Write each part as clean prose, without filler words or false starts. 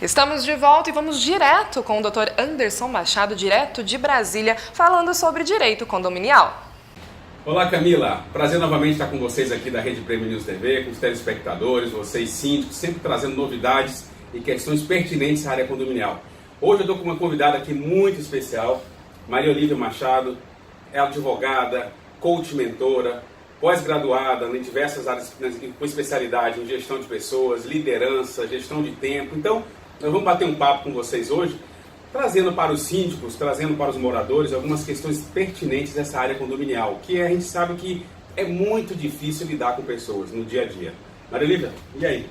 Estamos de volta e vamos direto com o Dr. Anderson Machado, direto de Brasília, falando sobre direito condominial. Olá Camila, prazer novamente estar com vocês aqui da Rede Prêmio News TV, com os telespectadores, vocês síndicos, sempre trazendo novidades e questões pertinentes à área condominial. Hoje eu estou com uma convidada aqui muito especial, Maria Olívia Machado, é advogada, coach mentora, pós-graduada em diversas áreas com especialidade em gestão de pessoas, liderança, gestão de tempo. Então, nós vamos bater um papo com vocês hoje, trazendo para os síndicos, trazendo para os moradores algumas questões pertinentes dessa área condominial, que a gente sabe que é muito difícil lidar com pessoas no dia a dia. Maria Olívia, e aí?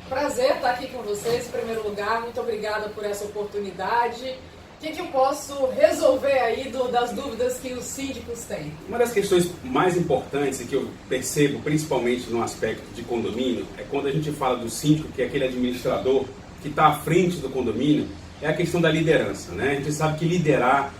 Prazer estar aqui com vocês, em primeiro lugar. Muito obrigada por essa oportunidade. O que eu posso resolver aí das dúvidas que os síndicos têm? Uma das questões mais importantes e que eu percebo, principalmente no aspecto de condomínio, é quando a gente fala do síndico, que é aquele administrador que está à frente do condomínio, é a questão da liderança, né? A gente sabe que liderar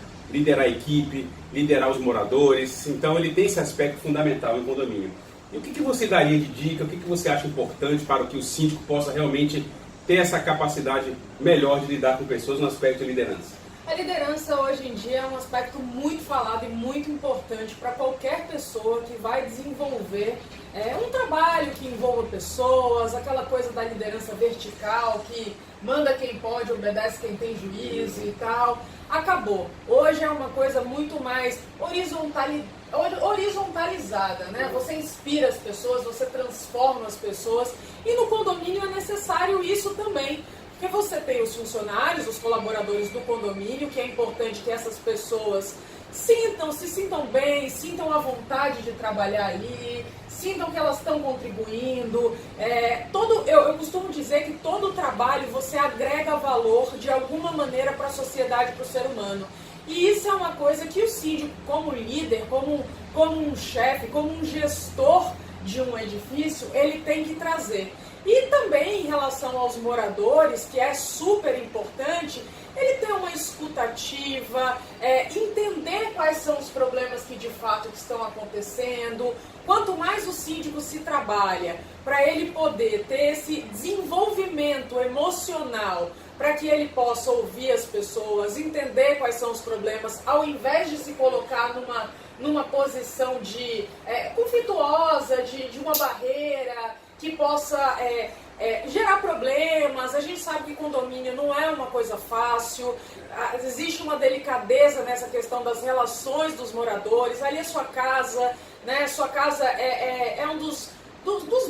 a equipe, liderar os moradores, então ele tem esse aspecto fundamental em condomínio. E o que você daria de dica, o que você acha importante para que o síndico possa realmente ter essa capacidade melhor de lidar com pessoas no aspecto de liderança? A liderança hoje em dia é um aspecto muito falado e muito importante para qualquer pessoa que vai desenvolver um trabalho que envolva pessoas, aquela coisa da liderança vertical, que manda quem pode, obedece quem tem juízo e tal. Acabou. Hoje é uma coisa muito mais horizontalizada, né? Você inspira as pessoas, você transforma as pessoas, e no condomínio é necessário isso também. Porque você tem os funcionários, os colaboradores do condomínio, que é importante que essas pessoas se sintam bem, sintam a vontade de trabalhar ali, sintam que elas estão contribuindo. Eu costumo dizer que todo trabalho você agrega valor de alguma maneira para a sociedade, para o ser humano. E isso é uma coisa que o síndico, como líder, como um chefe, como um gestor de um edifício, ele tem que trazer. E também em relação aos moradores, que é super importante, ele ter uma escutativa, entender quais são os problemas que de fato estão acontecendo. Quanto mais o síndico se trabalha para ele poder ter esse desenvolvimento emocional, para que ele possa ouvir as pessoas, entender quais são os problemas, ao invés de se colocar numa posição conflituosa, de uma barreira, que possa gerar problemas. A gente sabe que condomínio não é uma coisa fácil, existe uma delicadeza nessa questão das relações dos moradores. Ali é sua casa, né? Sua casa é um dos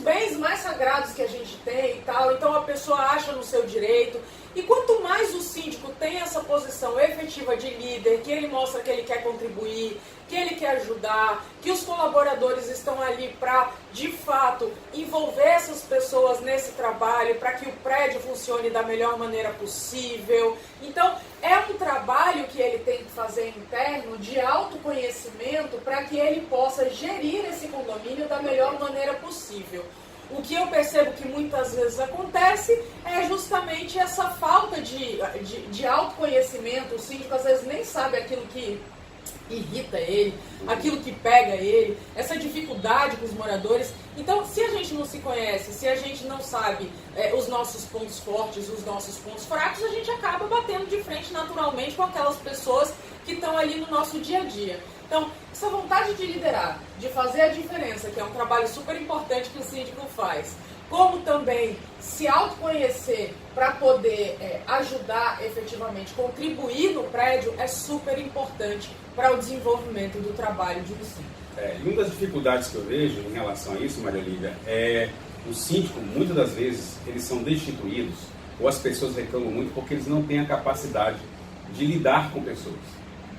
bens mais sagrados que a gente tem e tal, então a pessoa acha no seu direito. E quanto mais o síndico tem essa posição efetiva de líder, que ele mostra que ele quer contribuir, que ele quer ajudar, que os colaboradores estão ali para, de fato, envolver essas pessoas nesse trabalho, para que o prédio funcione da melhor maneira possível. Então, é um trabalho que ele tem que fazer interno, de autoconhecimento, para que ele possa gerir esse condomínio da melhor maneira possível. O que eu percebo que muitas vezes acontece é justamente essa falta de autoconhecimento. O síndico às vezes nem sabe aquilo que irrita ele, aquilo que pega ele, essa dificuldade com os moradores. Então, se a gente não se conhece, se a gente não sabe os nossos pontos fortes, os nossos pontos fracos, a gente acaba batendo de frente naturalmente com aquelas pessoas que estão ali no nosso dia a dia. Então, essa vontade de liderar, de fazer a diferença, que é um trabalho super importante que o síndico faz, como também se autoconhecer para poder ajudar efetivamente, contribuir no prédio, é super importante para o desenvolvimento do trabalho de um síndico. E uma das dificuldades que eu vejo em relação a isso, Maria Olívia, é o síndico, muitas das vezes, eles são destituídos, ou as pessoas reclamam muito porque eles não têm a capacidade de lidar com pessoas.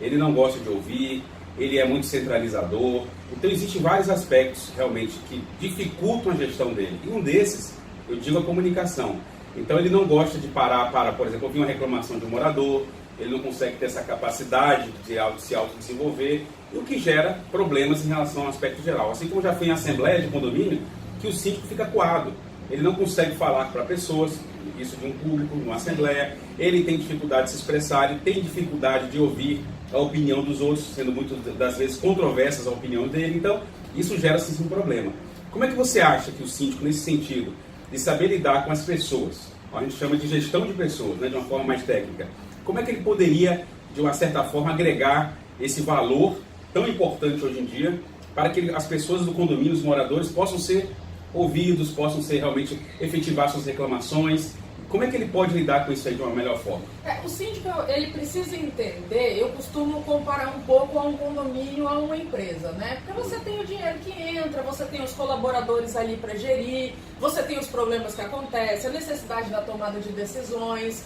Ele não gosta de ouvir, ele é muito centralizador. Então existem vários aspectos realmente que dificultam a gestão dele. E um desses, eu digo a comunicação. Então ele não gosta de parar para, por exemplo, ouvir uma reclamação de um morador, ele não consegue ter essa capacidade de se autodesenvolver, o que gera problemas em relação ao aspecto geral. Assim como já foi em assembleia de condomínio, que o síndico fica coado. Ele não consegue falar para pessoas, isso de um público, numa assembleia, ele tem dificuldade de se expressar, ele tem dificuldade de ouvir a opinião dos outros, sendo muitas das vezes controversas a opinião dele. Então, isso gera sim um problema. Como é que você acha que o síndico, nesse sentido, de saber lidar com as pessoas, a gente chama de gestão de pessoas, né, de uma forma mais técnica. Como é que ele poderia, de uma certa forma, agregar esse valor tão importante hoje em dia para que as pessoas do condomínio, os moradores, possam ser ouvidos, possam ser realmente efetivar suas reclamações? Como é que ele pode lidar com isso aí de uma melhor forma? O síndico, ele precisa entender, eu costumo comparar um pouco a um condomínio, a uma empresa, né? Porque você tem o dinheiro que entra, você tem os colaboradores ali para gerir, você tem os problemas que acontecem, a necessidade da tomada de decisões,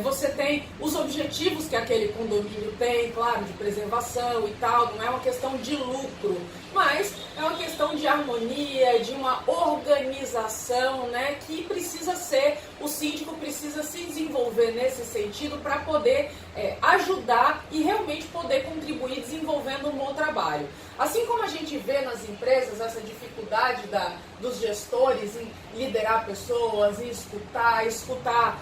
você tem os objetivos que aquele condomínio tem, claro, de preservação e tal, não é uma questão de lucro, mas é uma questão de harmonia, de uma organização, né, que precisa ser, o síndico precisa se desenvolver nesse sentido para poder ajudar e realmente poder contribuir desenvolvendo um bom trabalho. Assim como a gente vê nas empresas essa dificuldade dos gestores em liderar pessoas, em escutar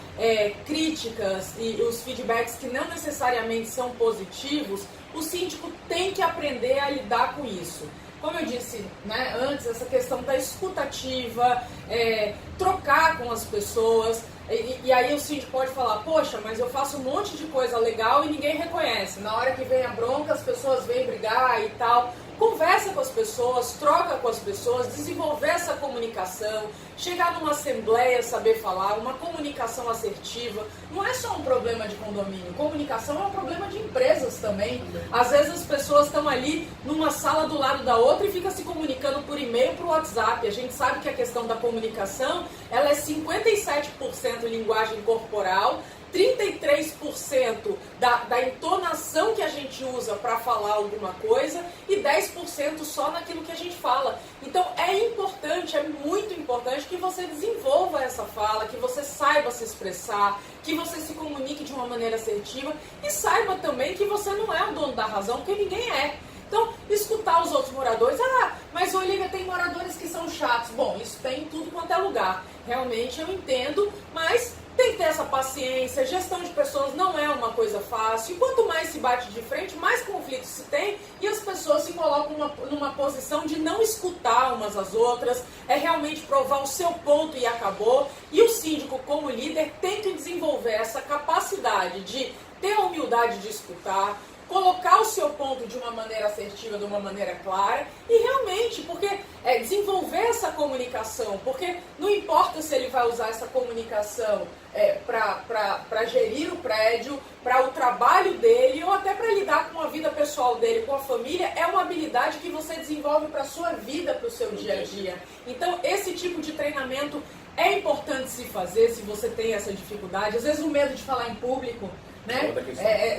críticas e os feedbacks que não necessariamente são positivos, o síndico tem que aprender a lidar com isso. Como eu disse, né, antes, essa questão da escutativa, trocar com as pessoas, e aí o síndico pode falar, poxa, mas eu faço um monte de coisa legal e ninguém reconhece. Na hora que vem a bronca, as pessoas vêm brigar e tal. Conversa com as pessoas, troca com as pessoas, desenvolver essa comunicação, chegar numa assembleia, saber falar, uma comunicação assertiva. Não é só um problema de condomínio, comunicação é um problema de empresas também. Às vezes as pessoas estão ali numa sala do lado da outra e ficam se comunicando por e-mail, por WhatsApp. A gente sabe que a questão da comunicação, ela é 57% linguagem corporal, 33% da entonação que a gente usa para falar alguma coisa e 10% só naquilo que a gente fala. Então é importante, é muito importante que você desenvolva essa fala, que você saiba se expressar, que você se comunique de uma maneira assertiva e saiba também que você não é o dono da razão, porque ninguém é. Então, escutar os outros moradores, mas Olívia, tem moradores que são chatos. Bom, isso tem em tudo quanto é lugar. Realmente eu entendo, mas tem que ter essa paciência, gestão de pessoas não é uma coisa fácil, e quanto mais se bate de frente, mais conflitos se tem, e as pessoas se colocam numa posição de não escutar umas às outras, é realmente provar o seu ponto e acabou, e o síndico como líder tem que desenvolver essa capacidade de ter a humildade de escutar, colocar o seu ponto de uma maneira assertiva, de uma maneira clara, e realmente, porque desenvolver essa comunicação, porque não importa se ele vai usar essa comunicação para gerir o prédio, para o trabalho dele, ou até para lidar com a vida pessoal dele, com a família, é uma habilidade que você desenvolve para a sua vida, para o seu dia a dia. Então, esse tipo de treinamento é importante se fazer, se você tem essa dificuldade, às vezes o medo de falar em público, né?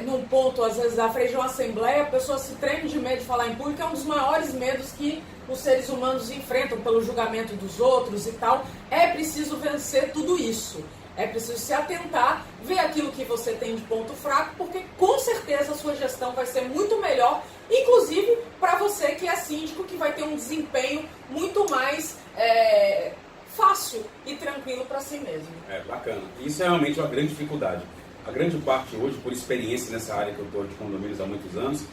Num ponto, às vezes, à frente de uma assembleia, a pessoa se treme de medo de falar em público, é um dos maiores medos que os seres humanos enfrentam pelo julgamento dos outros e tal. É preciso vencer tudo isso. É preciso se atentar, ver aquilo que você tem de ponto fraco, porque com certeza a sua gestão vai ser muito melhor, inclusive para você que é síndico, que vai ter um desempenho muito mais fácil e tranquilo para si mesmo. Bacana. Isso é realmente uma grande dificuldade. A grande parte hoje, por experiência nessa área que eu estou de condomínios há muitos anos,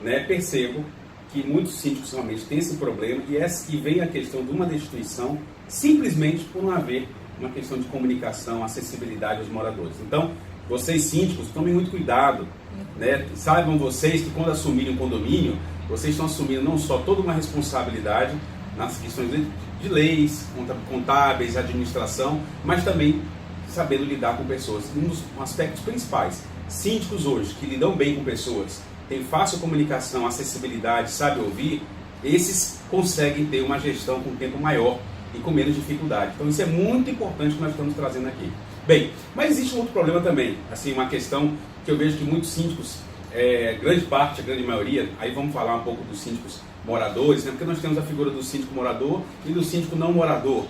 né, percebo que muitos síndicos realmente têm esse problema e vem a questão de uma destituição simplesmente por não haver uma questão de comunicação, acessibilidade aos moradores. Então, vocês síndicos, tomem muito cuidado, né? Saibam vocês que quando assumirem um condomínio, vocês estão assumindo não só toda uma responsabilidade nas questões de leis, contábeis, administração, mas também sabendo lidar com pessoas. Um dos aspectos principais, síndicos hoje que lidam bem com pessoas, têm fácil comunicação, acessibilidade, sabem ouvir, esses conseguem ter uma gestão com tempo maior e com menos dificuldade. Então isso é muito importante que nós estamos trazendo aqui. Bem, mas existe um outro problema também, assim, uma questão que eu vejo que muitos síndicos, grande parte, a grande maioria, aí vamos falar um pouco dos síndicos moradores, né? Porque nós temos a figura do síndico morador e do síndico não morador,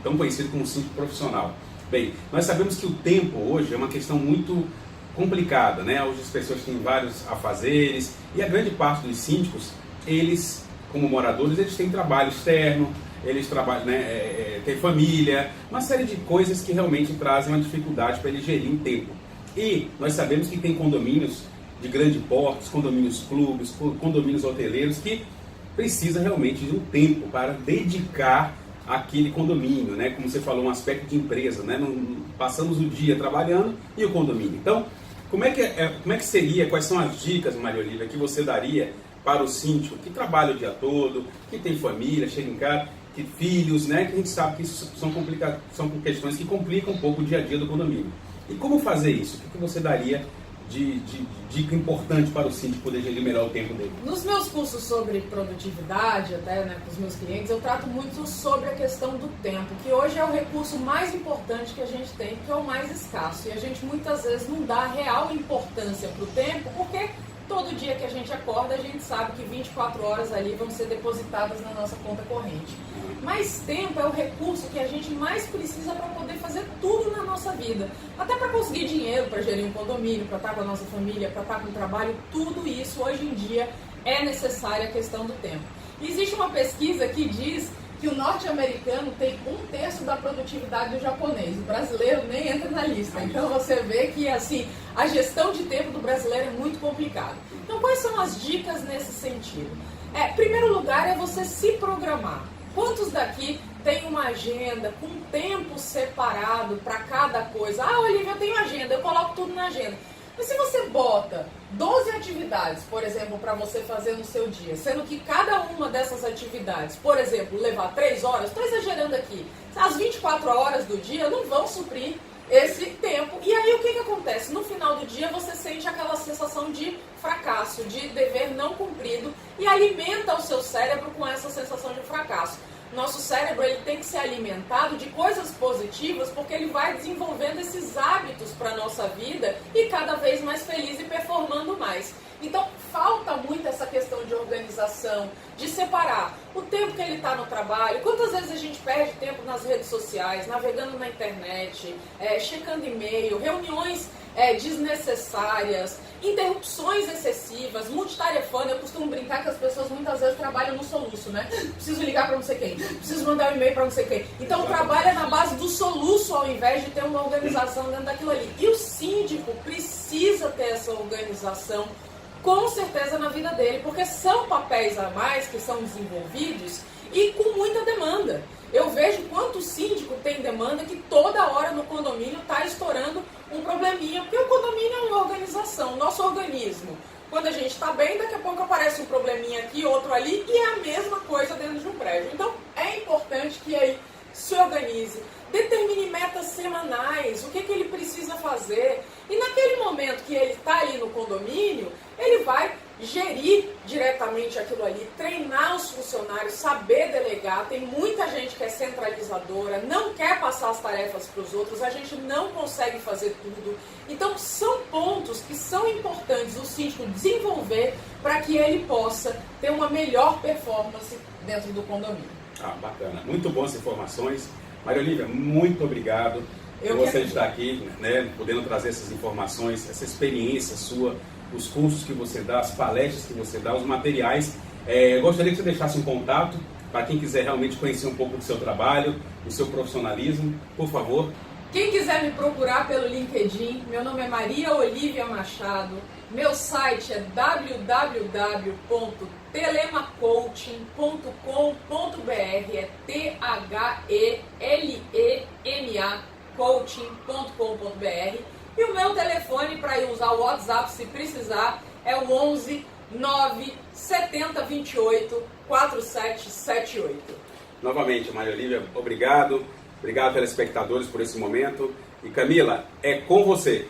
tão conhecido como síndico profissional. Bem, nós sabemos que o tempo hoje é uma questão muito complicada, né? Hoje as pessoas têm vários afazeres e a grande parte dos síndicos, eles, como moradores, eles têm trabalho externo, eles trabalham, né, têm família, uma série de coisas que realmente trazem uma dificuldade para ele gerir um tempo. E nós sabemos que tem condomínios de grande porte, condomínios clubes, condomínios hoteleiros que precisa realmente de um tempo para dedicar aquele condomínio, né? Como você falou, um aspecto de empresa, né? Passamos o dia trabalhando e o condomínio. Então, como é que seria, quais são as dicas, Maria Olívia, que você daria para o síndico que trabalha o dia todo, que tem família, chega em casa, que filhos, né? Que a gente sabe que isso são questões que complicam um pouco o dia a dia do condomínio. E como fazer isso? O que você daria de dica importante para o síndico poder gerir melhor o tempo dele? Nos meus cursos sobre produtividade, até né, com os meus clientes, eu trato muito sobre a questão do tempo, que hoje é o recurso mais importante que a gente tem, que é o mais escasso. E a gente muitas vezes não dá real importância para o tempo, porque todo dia que a gente acorda, a gente sabe que 24 horas ali vão ser depositadas na nossa conta corrente. Mas tempo é o recurso que a gente mais precisa para poder fazer tudo na nossa vida. Até para conseguir dinheiro, para gerir um condomínio, para estar com a nossa família, para estar com o trabalho, tudo isso hoje em dia é necessária a questão do tempo. E existe uma pesquisa que diz que o norte-americano tem 1/3 da produtividade do japonês. O brasileiro nem entra na lista. Então você vê que assim, a gestão de tempo do brasileiro é muito complicada. Então quais são as dicas nesse sentido? Primeiro lugar é você se programar. Quantos daqui tem uma agenda com tempo separado para cada coisa? Ah, Olívia, eu tenho agenda, eu coloco tudo na agenda. Mas se você bota 12 atividades, por exemplo, para você fazer no seu dia, sendo que cada uma dessas atividades, por exemplo, levar 3 horas, estou exagerando aqui, as 24 horas do dia não vão suprir esse tempo. E aí o que acontece? No final do dia você sente aquela sensação de fracasso, de dever não cumprido e alimenta o seu cérebro com essa sensação de fracasso. Nosso cérebro ele tem que ser alimentado de coisas positivas porque ele vai desenvolvendo esses hábitos para a nossa vida e cada vez mais feliz e performando mais. Então falta muito essa questão de organização, de separar o tempo que ele está no trabalho. Quantas vezes a gente perde tempo nas redes sociais, navegando na internet, checando e-mail, reuniões desnecessárias, interrupções excessivas, multitarefando. Eu costumo brincar que as pessoas muitas vezes trabalham no soluço, né? Preciso ligar para não sei quem, preciso mandar um e-mail para não sei quem. Então trabalha na base do soluço ao invés de ter uma organização dentro daquilo ali. E o síndico precisa ter essa organização com certeza na vida dele, porque são papéis a mais que são desenvolvidos e com muita demanda. Eu vejo quanto síndico tem demanda que toda hora no condomínio está estourando um probleminha, porque o condomínio é uma organização, nosso organismo. Quando a gente está bem, daqui a pouco aparece um probleminha aqui, outro ali, e é a mesma coisa dentro de um prédio. Então é importante que aí se organize, determine metas semanais, o que ele precisa fazer. E naquele momento que ele está ali no condomínio, ele vai gerir diretamente aquilo ali, treinar os funcionários, saber delegar. Tem muita gente que é centralizadora, não quer passar as tarefas para os outros, a gente não consegue fazer tudo. Então são pontos que são importantes o síndico desenvolver para que ele possa ter uma melhor performance dentro do condomínio. Ah, bacana. Muito boas informações. Maria Olívia, muito obrigado por você estar aqui, né, podendo trazer essas informações, essa experiência sua, os cursos que você dá, as palestras que você dá, os materiais. Eu gostaria que você deixasse um contato para quem quiser realmente conhecer um pouco do seu trabalho, do seu profissionalismo, por favor. Quem quiser me procurar pelo LinkedIn, meu nome é Maria Olívia Machado, meu site é www.telemacoaching.com.br, é THELEMA coaching.com.br, e o meu telefone para usar o WhatsApp se precisar é o 11 9 70 28 4778. Novamente, Maria Olívia, obrigado. Obrigado, telespectadores, por esse momento. E Camila, é com você.